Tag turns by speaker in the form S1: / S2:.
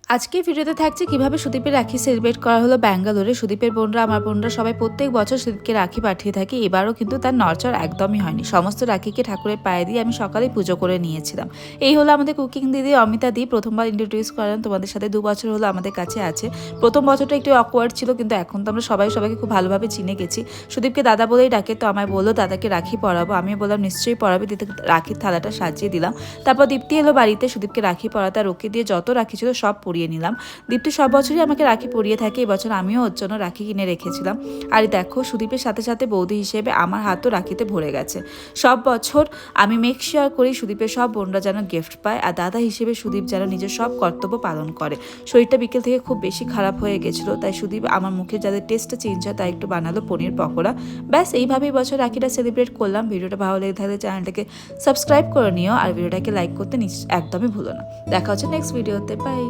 S1: আজকের ভিডিওতে থাকছে কিভাবে সুদীপের রাখি সেলিব্রেট করা হলো ব্যাঙ্গালোরে। সুদীপের বোনরা, আমার বোনরা সবাই প্রত্যেক বছর সুদীপকে রাখি পাঠিয়ে থাকে। এবারও কিন্তু তার নড়চড় একদমই হয়নি। সমস্ত রাখিকে ঠাকুরের পায়ে দিয়ে আমি সকালেই পুজো করে নিয়েছিলাম। এই হলো আমাদের কুকিং দিদি অমিতা দি, প্রথমবার ইন্ট্রোডিউস করেন তোমাদের সাথে। 2 বছর হলো আমাদের কাছে আছে। প্রথম বছরটা একটু অকওয়ার্ড ছিল, কিন্তু এখন তো আমরা সবাইকে খুব ভালোভাবে চিনে গেছি। সুদীপকে দাদা বলেই ডাকে, তো আমায় বললো দাদাকে রাখি পরাবো। আমি বললাম নিশ্চয়ই পরাবে। দিতে রাখির থালাটা সাজিয়ে দিলাম। তারপর দীপ্তি এলো বাড়িতে সুদীপকে রাখি পরাতে, আর ওকে দিয়ে যত রাখি ছিল সব পরিয়ে নিলাম। দীপ্তি সব বছরই আমাকে রাখি পরিয়ে থাকে, এবছর আমিও ওর জন্য রাখি কিনে রেখেছিলাম। আর দেখো সুদীপের সাথে সাথে বৌদি হিসেবে আমার হাতও রাখিতে ভরে গেছে। সব বছর আমি মেক শিওর করি সুদীপের সব বোনরা যেন গিফট পায়, আর দাদা হিসেবে সুদীপ যেন নিজের সব কর্তব্য পালন করে। শরীরটা বিকেল থেকে খুব বেশি খারাপ হয়ে গেছিলো, তাই সুদীপ আমার মুখে যাদের টেস্টটা চেঞ্জ হয় তাই একটু বানালো পনির পকোড়া। ব্যাস এইভাবেই বছর রাখিটা সেলিব্রেট করলাম। ভিডিওটা ভালো লেগে থাকলে চ্যানেলটাকে সাবস্ক্রাইব করে নিও, আর ভিডিওটাকে লাইক করতে একদমই ভুলো না। দেখা হচ্ছে নেক্সট ভিডিওতে। বাই।